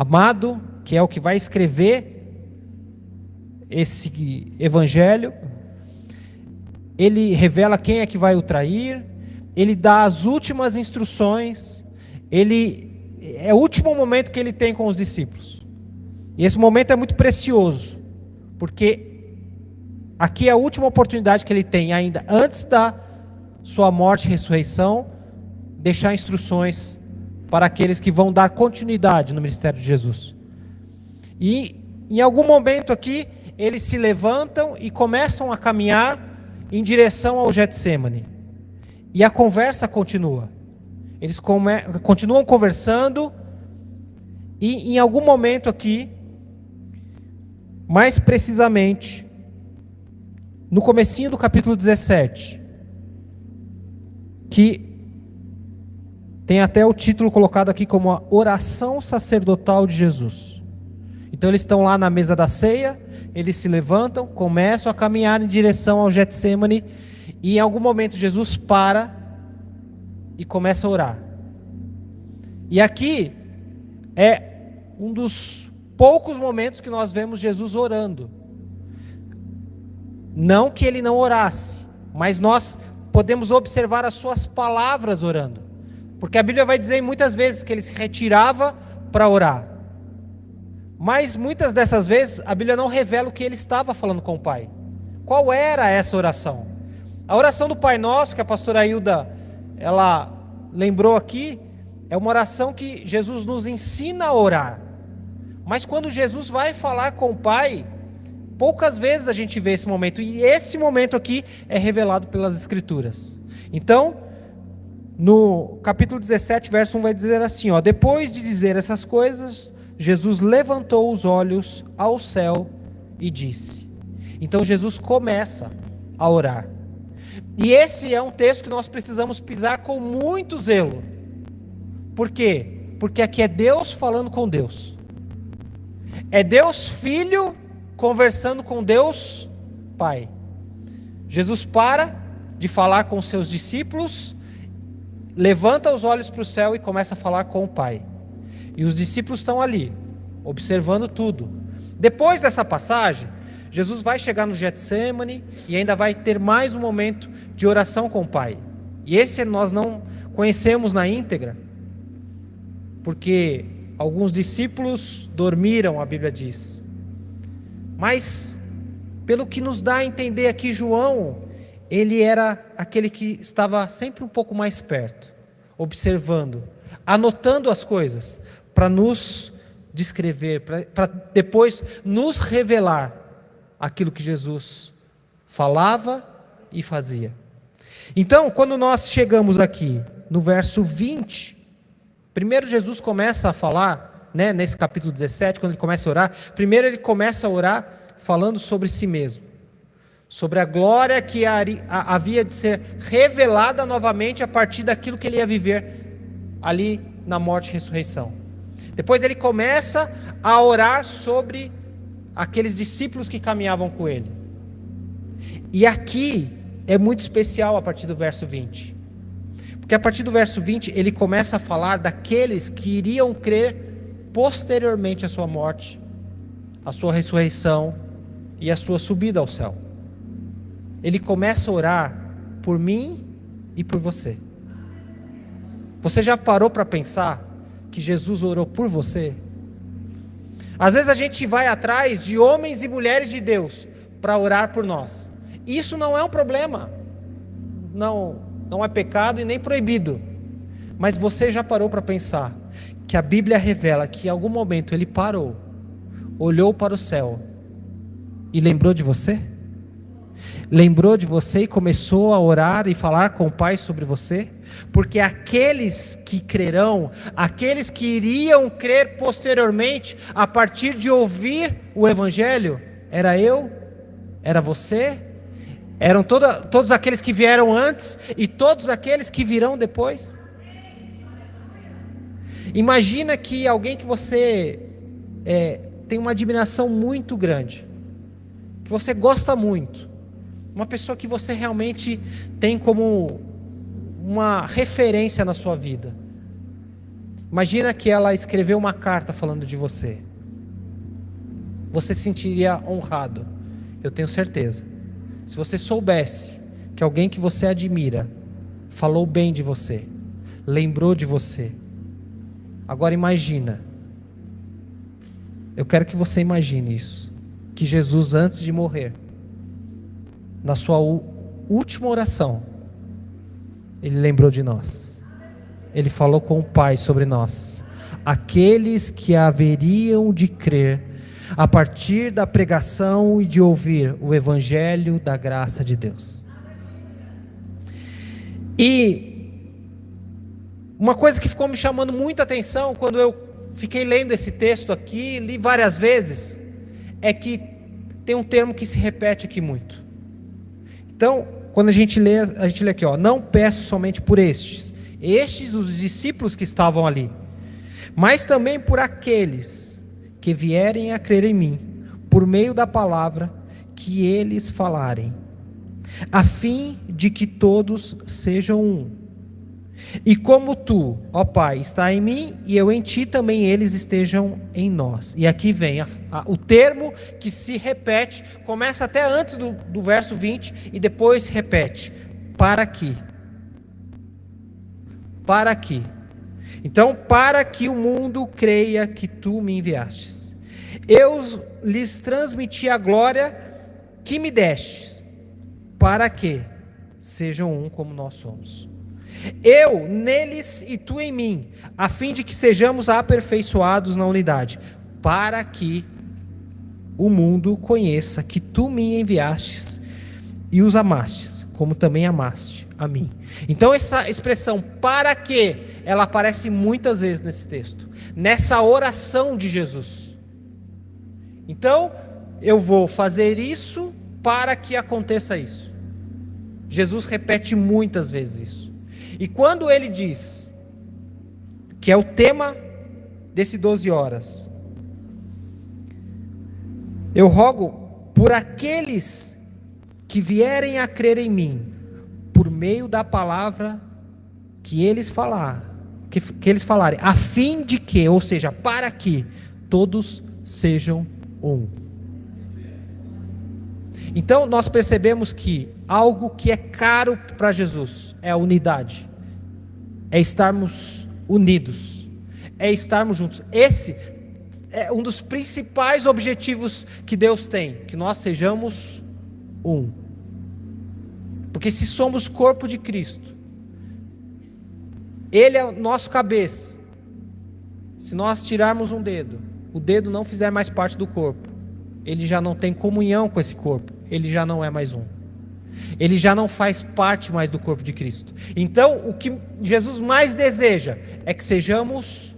amado, que é o que vai escrever esse evangelho. Ele revela quem é que vai o trair, ele dá as últimas instruções, é o último momento que ele tem com os discípulos. E esse momento é muito precioso, porque aqui é a última oportunidade que ele tem ainda, antes da sua morte e ressurreição, deixar instruções para aqueles que vão dar continuidade no ministério de Jesus. E em algum momento aqui, eles se levantam e começam a caminhar em direção ao Getsêmani. E a conversa continua. Eles continuam conversando, e em algum momento aqui, mais precisamente, no comecinho do capítulo 17, que tem até o título colocado aqui como a oração sacerdotal de Jesus. Então eles estão lá na mesa da ceia, eles se levantam, começam a caminhar em direção ao Getsêmani, e em algum momento Jesus para e começa a orar. E aqui é um dos poucos momentos que nós vemos Jesus orando. Não que ele não orasse, mas nós podemos observar as suas palavras orando. Porque a Bíblia vai dizer muitas vezes que ele se retirava para orar. Mas muitas dessas vezes a Bíblia não revela o que ele estava falando com o Pai. Qual era essa oração? A oração do Pai Nosso, que a pastora Hilda ela lembrou aqui, é uma oração que Jesus nos ensina a orar. Mas quando Jesus vai falar com o Pai, poucas vezes a gente vê esse momento. E esse momento aqui é revelado pelas Escrituras. Então, no capítulo 17, verso 1 vai dizer assim, ó: depois de dizer essas coisas, Jesus levantou os olhos ao céu e disse. Então Jesus começa a orar. E esse é um texto que nós precisamos pisar com muito zelo. Por quê? Porque aqui é Deus falando com Deus. É Deus Filho conversando com Deus Pai. Jesus para de falar com seus discípulos, levanta os olhos para o céu e começa a falar com o Pai. E os discípulos estão ali, observando tudo. Depois dessa passagem, Jesus vai chegar no Getsêmani e ainda vai ter mais um momento de oração com o Pai. E esse nós não conhecemos na íntegra, porque alguns discípulos dormiram, a Bíblia diz. Mas, pelo que nos dá a entender aqui, João, ele era aquele que estava sempre um pouco mais perto, observando, anotando as coisas, para nos descrever, para depois nos revelar aquilo que Jesus falava e fazia. Então, quando nós chegamos aqui no verso 20, primeiro Jesus começa a falar, nesse capítulo 17, quando ele começa a orar, primeiro ele começa a orar falando sobre si mesmo, sobre a glória que havia de ser revelada novamente a partir daquilo que ele ia viver ali na morte e ressurreição. Depois ele começa a orar sobre aqueles discípulos que caminhavam com ele. E aqui é muito especial a partir do verso 20. Porque a partir do verso 20 ele começa a falar daqueles que iriam crer posteriormente à sua morte, à sua ressurreição e à sua subida ao céu. Ele começa a orar por mim e por você. Você já parou para pensar que Jesus orou por você? Às vezes a gente vai atrás de homens e mulheres de Deus para orar por nós. Isso não é um problema, não é pecado e nem proibido. Mas você já parou para pensar que a Bíblia revela que em algum momento ele parou, olhou para o céu e lembrou de você? Lembrou de você e começou a orar e falar com o Pai sobre você? Porque aqueles que crerão, aqueles que iriam crer posteriormente, a partir de ouvir o Evangelho, era eu, era você, eram todos aqueles que vieram antes e todos aqueles que virão depois. Imagina que alguém que você tem uma admiração muito grande, que você gosta muito, uma pessoa que você realmente tem como uma referência na sua vida. Imagina que ela escreveu uma carta falando de você. Você se sentiria honrado, eu tenho certeza. Se você soubesse que alguém que você admira falou bem de você, lembrou de você. Agora imagina, eu quero que você imagine isso, que Jesus, antes de morrer, na sua última oração, Ele lembrou de nós. Ele falou com o Pai sobre nós. Aqueles que haveriam de crer a partir da pregação e de ouvir o Evangelho da graça de Deus. E uma coisa que ficou me chamando muita atenção quando eu fiquei lendo esse texto aqui, li várias vezes, é que tem um termo que se repete aqui muito. Então, quando a gente lê aqui, não peço somente por estes, os discípulos que estavam ali, mas também por aqueles que vierem a crer em mim, por meio da palavra que eles falarem, a fim de que todos sejam um. E como tu, ó Pai, está em mim e eu em ti, também eles estejam em nós. E aqui vem o termo que se repete, começa até antes do verso 20 e depois se repete: para que. Para que. Então, para que o mundo creia que tu me enviastes. Eu lhes transmiti a glória que me destes, para que sejam um como nós somos. Eu neles e tu em mim, a fim de que sejamos aperfeiçoados na unidade, para que o mundo conheça que tu me enviastes e os amastes, como também amaste a mim. Então essa expressão para que, ela aparece muitas vezes nesse texto, nessa oração de Jesus. Então eu vou fazer isso para que aconteça isso. Jesus repete muitas vezes isso. E quando ele diz que é o tema desse 12 horas, eu rogo por aqueles que vierem a crer em mim, por meio da palavra que eles falarem, a fim de que, ou seja, para que todos sejam um. Então nós percebemos que algo que é caro para Jesus é a unidade, é estarmos unidos, é estarmos juntos. Esse é um dos principais objetivos que Deus tem, que nós sejamos um. Porque se somos corpo de Cristo, Ele é o nosso cabeça. Se nós tirarmos um dedo, o dedo não fizer mais parte do corpo, ele já não tem comunhão com esse corpo, ele já não é mais um. Ele já não faz parte mais do corpo de Cristo. Então, o que Jesus mais deseja é que sejamos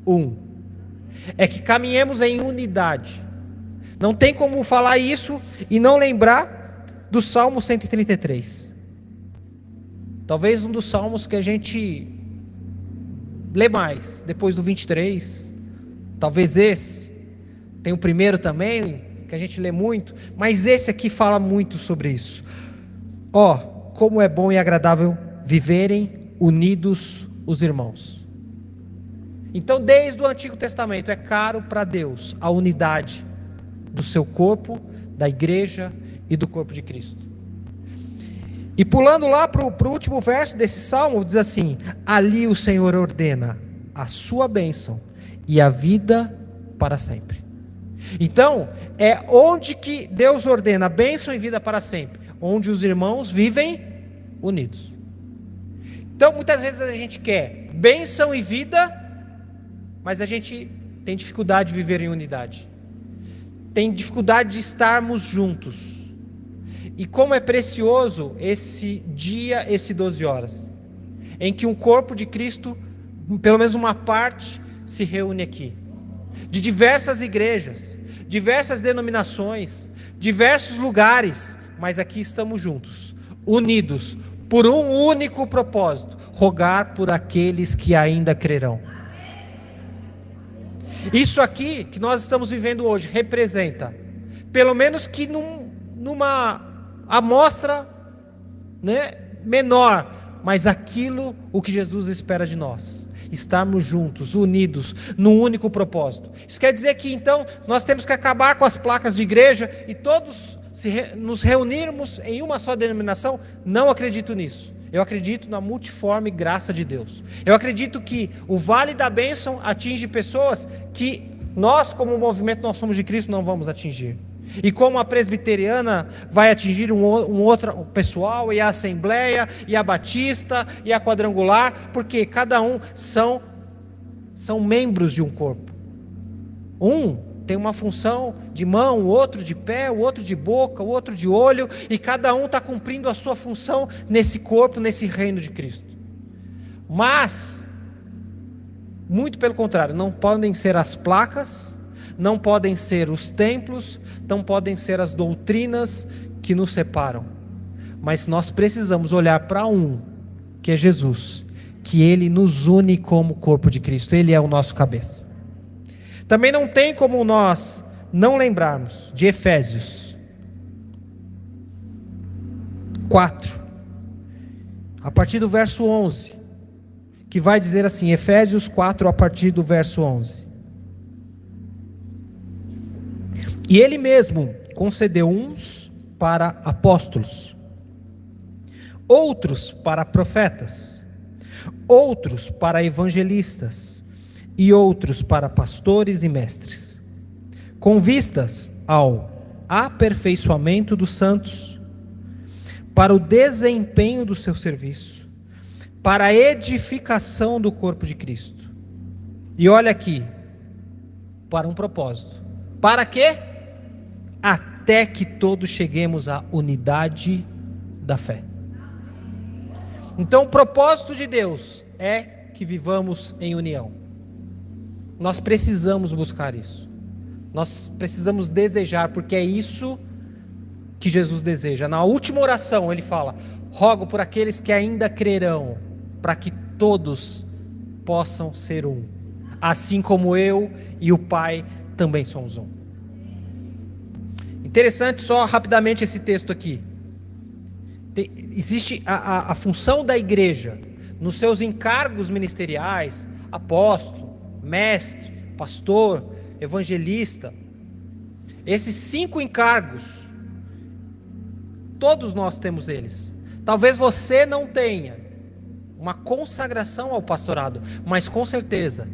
um. É que caminhemos em unidade. Não tem como falar isso e não lembrar do Salmo 133. Talvez um dos salmos que a gente lê mais, depois do 23. Talvez esse. Tem o primeiro também, que a gente lê muito. Mas esse aqui fala muito sobre isso. Como é bom e agradável viverem unidos os irmãos. Então, desde o Antigo Testamento, é caro para Deus a unidade do seu corpo, da igreja e do corpo de Cristo. E pulando lá para o último verso desse salmo, diz assim: ali o Senhor ordena a sua bênção e a vida para sempre. Então, é onde que Deus ordena a bênção e vida para sempre? Onde os irmãos vivem unidos. Então, muitas vezes a gente quer bênção e vida, mas a gente tem dificuldade de viver em unidade. Tem dificuldade de estarmos juntos. E como é precioso esse dia, esse 12 horas, em que um corpo de Cristo, pelo menos uma parte, se reúne aqui. De diversas igrejas, diversas denominações, diversos lugares, mas aqui estamos juntos, unidos, por um único propósito: rogar por aqueles que ainda crerão. Isso aqui que nós estamos vivendo hoje representa, pelo menos que numa amostra, menor, mas o que Jesus espera de nós. estarmos juntos, unidos, num único propósito. Isso quer dizer que então nós temos que acabar com as placas de igreja e todos nos reunirmos em uma só denominação? Não acredito nisso. Eu acredito na multiforme graça de Deus. Eu acredito que o Vale da Bênção atinge pessoas que nós, como movimento Nós Somos de Cristo, não vamos atingir. E como a presbiteriana vai atingir um outro pessoal, e a assembleia, e a batista, e a quadrangular, porque cada um são membros de um corpo. Um tem uma função de mão, o outro de pé, o outro de boca, o outro de olho, e cada um está cumprindo a sua função nesse corpo, nesse reino de Cristo. Mas, muito pelo contrário, não podem ser as placas, não podem ser os templos, não podem ser as doutrinas que nos separam. Mas nós precisamos olhar para um, que é Jesus, que Ele nos une como corpo de Cristo, Ele é o nosso cabeça. Também não tem como nós não lembrarmos de Efésios 4, a partir do verso 11, que vai dizer assim, Efésios 4, a partir do verso 11. E Ele mesmo concedeu uns para apóstolos, outros para profetas, outros para evangelistas, e outros para pastores e mestres, com vistas ao aperfeiçoamento dos santos, para o desempenho do seu serviço, para a edificação do corpo de Cristo. E olha aqui, para um propósito. Para quê? Até que todos cheguemos à unidade da fé. Então o propósito de Deus é que vivamos em união. Nós precisamos buscar isso. Nós precisamos desejar, porque é isso que Jesus deseja. Na última oração ele fala: rogo por aqueles que ainda crerão, para que todos possam ser um, assim como eu e o Pai também somos um. Interessante só rapidamente esse texto aqui. Existe a função da igreja, nos seus encargos ministeriais, apóstolo, mestre, pastor, evangelista. Esses 5 encargos, todos nós temos eles. Talvez você não tenha uma consagração ao pastorado, mas com certeza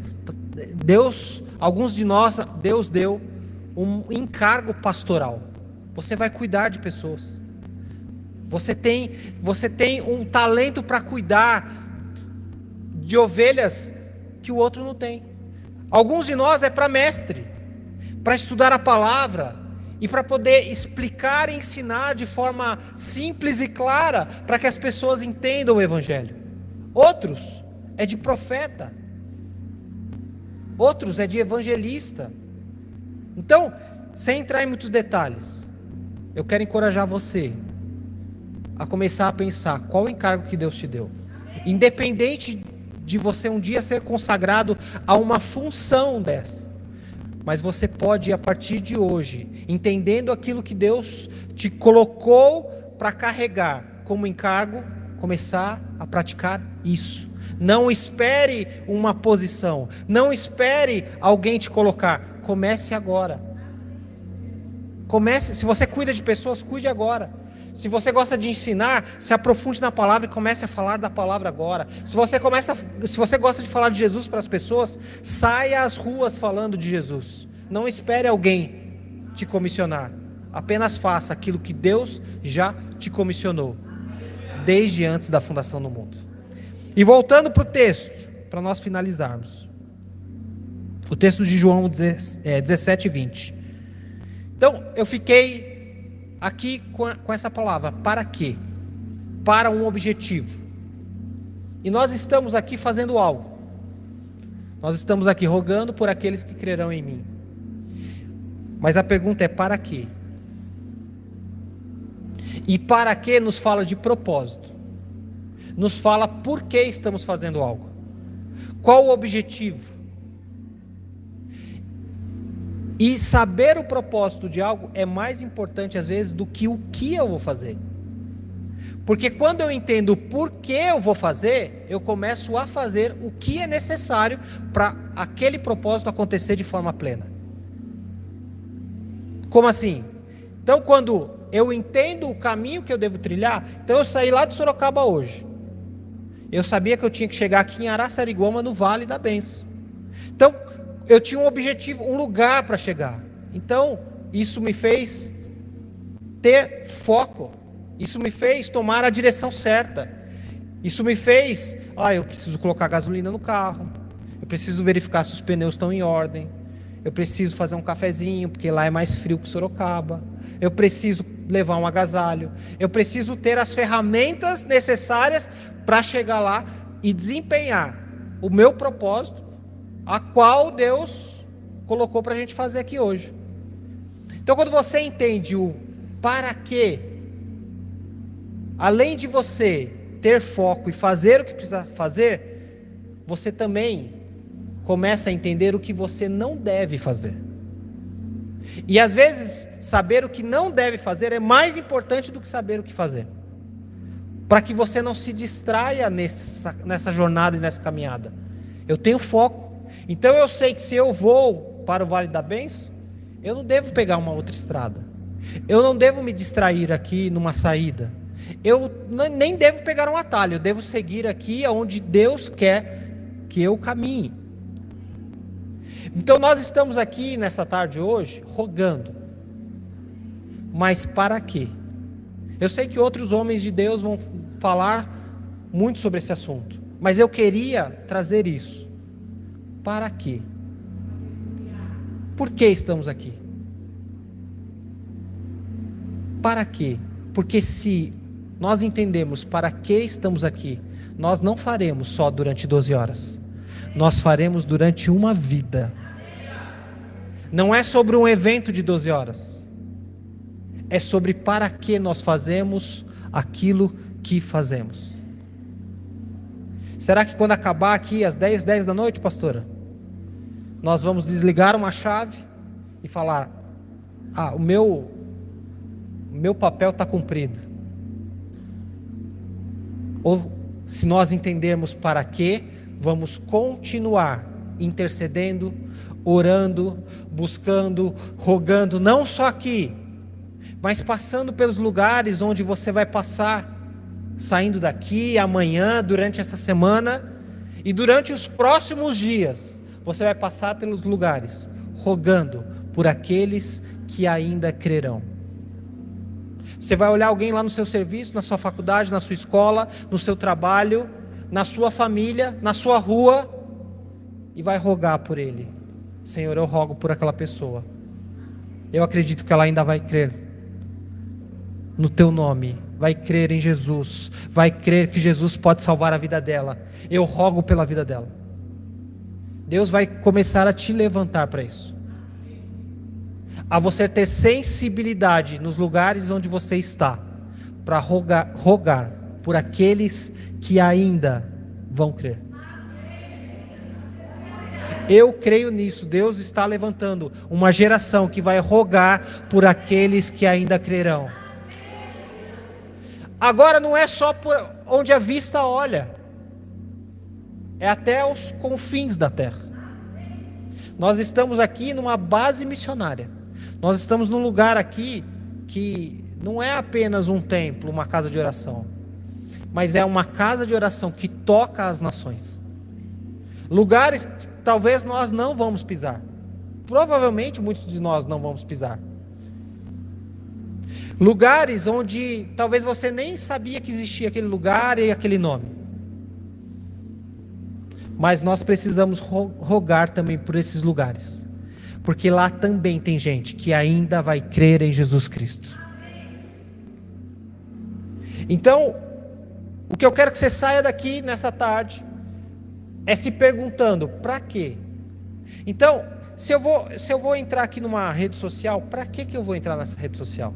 Deus, alguns de nós, Deus deu um encargo pastoral. Você vai cuidar de pessoas. Você tem um talento para cuidar de ovelhas que o outro não tem. Alguns de nós é para mestre, para estudar a palavra e para poder explicar e ensinar de forma simples e clara para que as pessoas entendam o evangelho. Outros é de profeta. Outros é de evangelista. Então, sem entrar em muitos detalhes, eu quero encorajar você a começar a pensar qual o encargo que Deus te deu. Independente de você um dia ser consagrado a uma função dessa, mas você pode, a partir de hoje, entendendo aquilo que Deus te colocou para carregar como encargo, começar a praticar isso. Não espere uma posição, não espere alguém te colocar. Comece agora. Comece. Se você cuida de pessoas, cuide agora. Se você gosta de ensinar, se aprofunde na palavra e comece a falar da palavra agora. Se você gosta de falar de Jesus para as pessoas, saia às ruas falando de Jesus. Não espere alguém te comissionar. Apenas faça aquilo que Deus já te comissionou, desde antes da fundação do mundo. E voltando para o texto, para nós finalizarmos. O texto de João 17 e 20. Então, eu fiquei aqui com essa palavra, para quê? Para um objetivo. E nós estamos aqui fazendo algo. Nós estamos aqui rogando por aqueles que crerão em mim. Mas a pergunta é: para quê? E para quê nos fala de propósito. Nos fala por que estamos fazendo algo. Qual o objetivo? E saber o propósito de algo é mais importante às vezes do que o que eu vou fazer. Porque quando eu entendo por que eu vou fazer, eu começo a fazer o que é necessário para aquele propósito acontecer de forma plena. Como assim? Então, quando eu entendo o caminho que eu devo trilhar, então eu saí lá de Sorocaba hoje. Eu sabia que eu tinha que chegar aqui em Araçariguama, no Vale da Bênção. Então, eu tinha um objetivo, um lugar para chegar. Então, isso me fez ter foco. Isso me fez tomar a direção certa. Isso me fez, eu preciso colocar gasolina no carro. Eu preciso verificar se os pneus estão em ordem. Eu preciso fazer um cafezinho, porque lá é mais frio que Sorocaba. Eu preciso levar um agasalho. Eu preciso ter as ferramentas necessárias para chegar lá e desempenhar o meu propósito, a qual Deus colocou para a gente fazer aqui hoje. Então, quando você entende o para quê, além de você ter foco e fazer o que precisa fazer, você também começa a entender o que você não deve fazer. E às vezes, saber o que não deve fazer é mais importante do que saber o que fazer, para que você não se distraia nessa jornada e nessa caminhada. Eu tenho foco, então eu sei que se eu vou para o Vale da Bênção, eu não devo pegar uma outra estrada, eu não devo me distrair aqui numa saída, eu nem devo pegar um atalho, eu devo seguir aqui aonde Deus quer que eu caminhe. Então nós estamos aqui nessa tarde hoje rogando, mas para quê? Eu sei que outros homens de Deus vão falar muito sobre esse assunto, mas eu queria trazer isso. Para quê? Por que estamos aqui? Para quê? Porque se nós entendemos para que estamos aqui, nós não faremos só durante 12 horas, nós faremos durante uma vida. Não é sobre um evento de 12 horas, é sobre para que nós fazemos aquilo que fazemos. Será que quando acabar aqui às 10 da noite, pastora, nós vamos desligar uma chave e falar: o meu papel está cumprido? Ou se nós entendermos para que, vamos continuar intercedendo, orando, buscando, rogando, não só aqui, mas passando pelos lugares onde você vai passar, saindo daqui amanhã, durante essa semana e durante os próximos dias, você vai passar pelos lugares, rogando por aqueles que ainda crerão. Você vai olhar alguém lá no seu serviço, na sua faculdade, na sua escola, no seu trabalho, na sua família, na sua rua, e vai rogar por ele: Senhor, eu rogo por aquela pessoa, eu acredito que ela ainda vai crer no teu nome, vai crer em Jesus, vai crer que Jesus pode salvar a vida dela, eu rogo pela vida dela. Deus vai começar a te levantar para isso, a você ter sensibilidade nos lugares onde você está, para rogar por aqueles que ainda vão crer. Eu creio nisso. Deus está levantando uma geração que vai rogar por aqueles que ainda crerão. Agora não é só por onde a vista olha, é até os confins da terra. Nós estamos aqui numa base missionária. Nós estamos num lugar aqui que não é apenas um templo, uma casa de oração, mas é uma casa de oração que toca as nações. Lugares que talvez nós não vamos pisar. Provavelmente muitos de nós não vamos pisar. Lugares onde talvez você nem sabia que existia aquele lugar e aquele nome. Mas nós precisamos rogar também por esses lugares, porque lá também tem gente que ainda vai crer em Jesus Cristo. Então, o que eu quero que você saia daqui nessa tarde é se perguntando: para quê? Então, se eu vou entrar aqui numa rede social, para que eu vou entrar nessa rede social?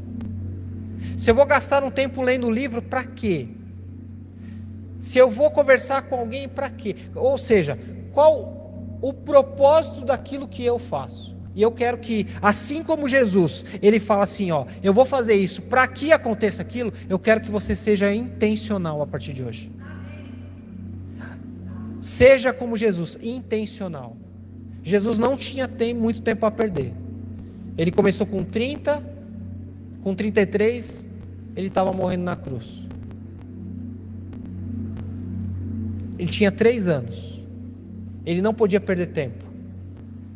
Se eu vou gastar um tempo lendo o livro, para quê? Se eu vou conversar com alguém, para quê? Ou seja, qual o propósito daquilo que eu faço? E eu quero que, assim como Jesus, ele fala assim, ó, eu vou fazer isso para que aconteça aquilo, eu quero que você seja intencional a partir de hoje. Seja como Jesus, intencional. Jesus não tinha muito tempo a perder. Ele começou com 30, com 33, ele estava morrendo na cruz. Ele tinha 3 anos. Ele não podia perder tempo.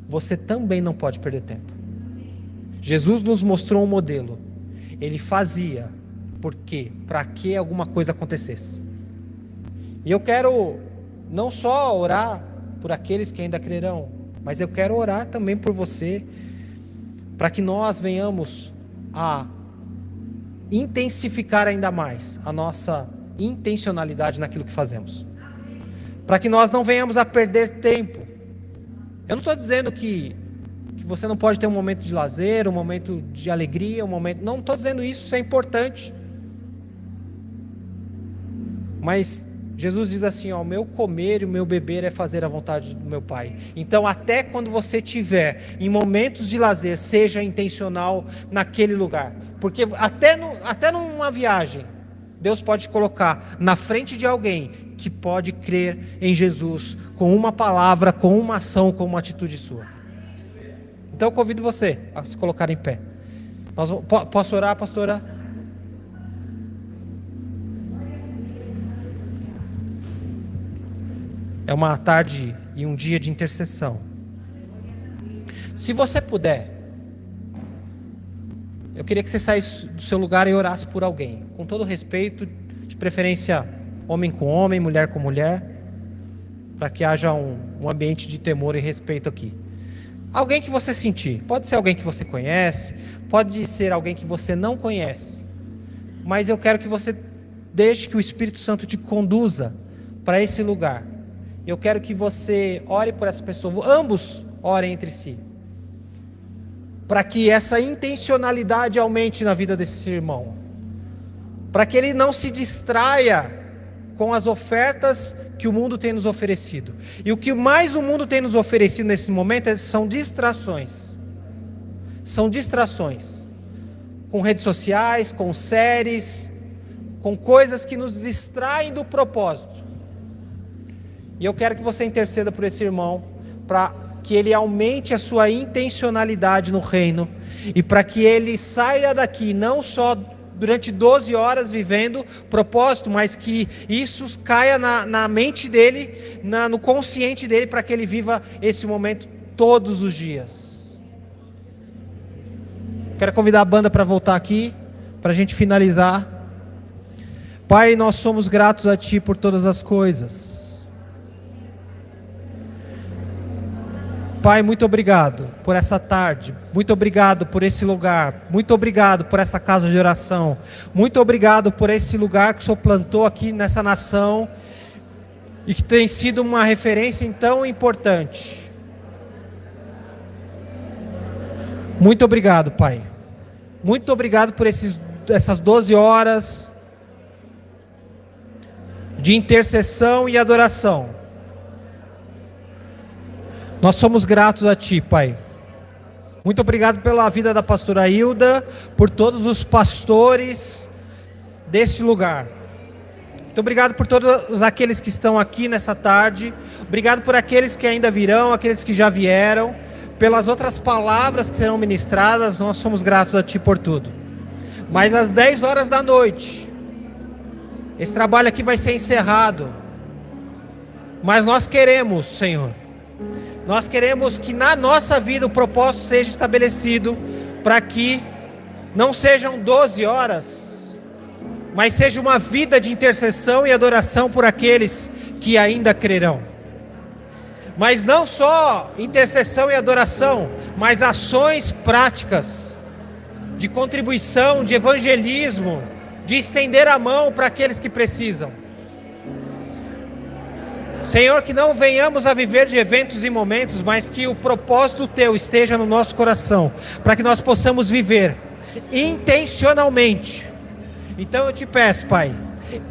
Você também não pode perder tempo. Jesus nos mostrou um modelo. Ele fazia. Por quê? Para que alguma coisa acontecesse. E eu quero não só orar por aqueles que ainda crerão, mas eu quero orar também por você, para que nós venhamos a intensificar ainda mais a nossa intencionalidade naquilo que fazemos. Para que nós não venhamos a perder tempo. Eu não estou dizendo que você não pode ter um momento de lazer, um momento de alegria, um momento... Não estou dizendo isso, isso é importante. Mas Jesus diz assim, ó, o meu comer e o meu beber é fazer a vontade do meu Pai. Então até quando você estiver em momentos de lazer, seja intencional naquele lugar. Porque até numa viagem, Deus pode colocar na frente de alguém que pode crer em Jesus com uma palavra, com uma ação, com uma atitude sua. Então eu convido você a se colocar em pé. Posso orar, pastora? É uma tarde e um dia de intercessão. Se você puder, eu queria que você saísse do seu lugar e orasse por alguém, com todo respeito, de preferência homem com homem, mulher com mulher, para que haja um ambiente de temor e respeito aqui. Alguém que você sentir, pode ser alguém que você conhece, pode ser alguém que você não conhece, mas eu quero que você deixe que o Espírito Santo te conduza para esse lugar. Eu quero que você ore por essa pessoa, ambos orem entre si, para que essa intencionalidade aumente na vida desse irmão, para que ele não se distraia com as ofertas que o mundo tem nos oferecido. E o que mais o mundo tem nos oferecido nesse momento são distrações. São distrações. Com redes sociais, com séries, com coisas que nos distraem do propósito. E eu quero que você interceda por esse irmão, para que ele aumente a sua intencionalidade no reino, e para que ele saia daqui não só durante 12 horas vivendo propósito, mas que isso caia na mente dele, no consciente dele, para que ele viva esse momento todos os dias. Quero convidar a banda para voltar aqui, para a gente finalizar. Pai, nós somos gratos a Ti por todas as coisas. Pai, muito obrigado por essa tarde, muito obrigado por esse lugar, muito obrigado por essa casa de oração, muito obrigado por esse lugar que o Senhor plantou aqui nessa nação e que tem sido uma referência tão importante. Muito obrigado, Pai, muito obrigado por essas 12 horas de intercessão e adoração. Nós somos gratos a Ti, Pai. Muito obrigado pela vida da pastora Hilda, por todos os pastores deste lugar. Muito obrigado por todos aqueles que estão aqui nessa tarde. Obrigado por aqueles que ainda virão, aqueles que já vieram, pelas outras palavras que serão ministradas. Nós somos gratos a Ti por tudo. Mas às 10 horas da noite, esse trabalho aqui vai ser encerrado. Mas nós queremos, Senhor, nós queremos que na nossa vida o propósito seja estabelecido, para que não sejam 12 horas, mas seja uma vida de intercessão e adoração por aqueles que ainda crerão. Mas não só intercessão e adoração, mas ações práticas de contribuição, de evangelismo, de estender a mão para aqueles que precisam. Senhor, que não venhamos a viver de eventos e momentos, mas que o propósito Teu esteja no nosso coração, para que nós possamos viver intencionalmente. Então eu te peço, Pai,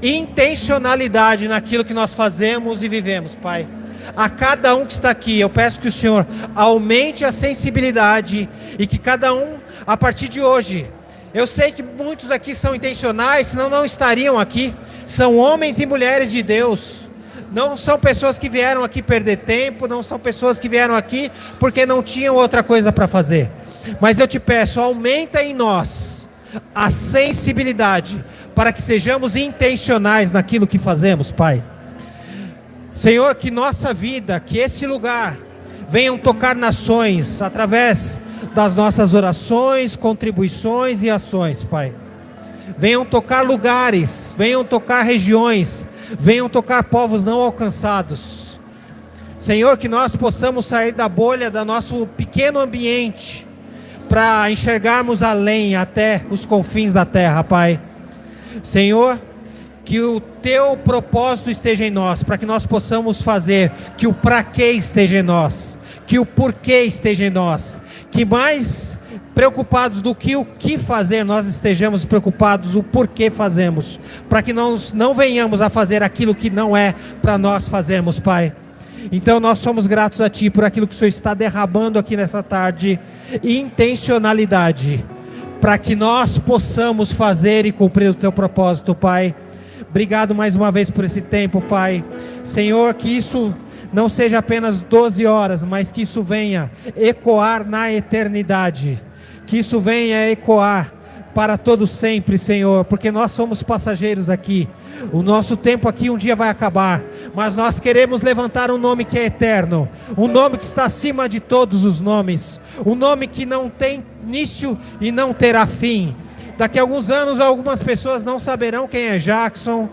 intencionalidade naquilo que nós fazemos e vivemos, Pai. a cada um que está aqui. Eu peço que o Senhor aumente a sensibilidade e que cada um, a partir de hoje, eu sei que muitos aqui são intencionais, senão não estariam aqui. São homens e mulheres de Deus. Não são pessoas que vieram aqui perder tempo, não são pessoas que vieram aqui porque não tinham outra coisa para fazer. Mas eu te peço, aumenta em nós a sensibilidade para que sejamos intencionais naquilo que fazemos, Pai. Senhor, que nossa vida, que esse lugar venham tocar nações através das nossas orações, contribuições e ações, Pai. Venham tocar lugares, venham tocar regiões, venham tocar povos não alcançados. Senhor, que nós possamos sair da bolha do nosso pequeno ambiente para enxergarmos além, até os confins da terra, Pai. Senhor, que o Teu propósito esteja em nós, para que nós possamos fazer, que o para quê esteja em nós, que o porquê esteja em nós, que mais preocupados do que o que fazer, nós estejamos preocupados o porquê fazemos, para que nós não venhamos a fazer aquilo que não é para nós fazermos, Pai. Então nós somos gratos a Ti por aquilo que o Senhor está derramando aqui nessa tarde, intencionalidade, para que nós possamos fazer e cumprir o Teu propósito, Pai. Obrigado mais uma vez por esse tempo, Pai. Senhor, que isso não seja apenas 12 horas, mas que isso venha ecoar na eternidade, que isso venha ecoar para todo sempre, Senhor, porque nós somos passageiros aqui. O nosso tempo aqui um dia vai acabar, mas nós queremos levantar um nome que é eterno, um nome que está acima de todos os nomes, um nome que não tem início e não terá fim. Daqui a alguns anos, algumas pessoas não saberão quem é Jackson.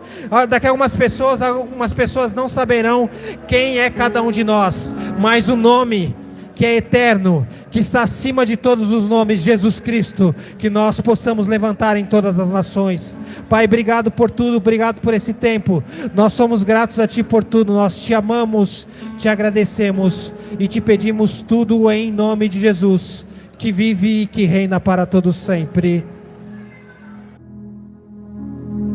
Daqui a algumas pessoas não saberão quem é cada um de nós. Mas o nome que é eterno, que está acima de todos os nomes, Jesus Cristo, que nós possamos levantar em todas as nações. Pai, obrigado por tudo, obrigado por esse tempo. Nós somos gratos a Ti por tudo. Nós Te amamos, Te agradecemos e Te pedimos tudo em nome de Jesus, que vive e que reina para todos sempre.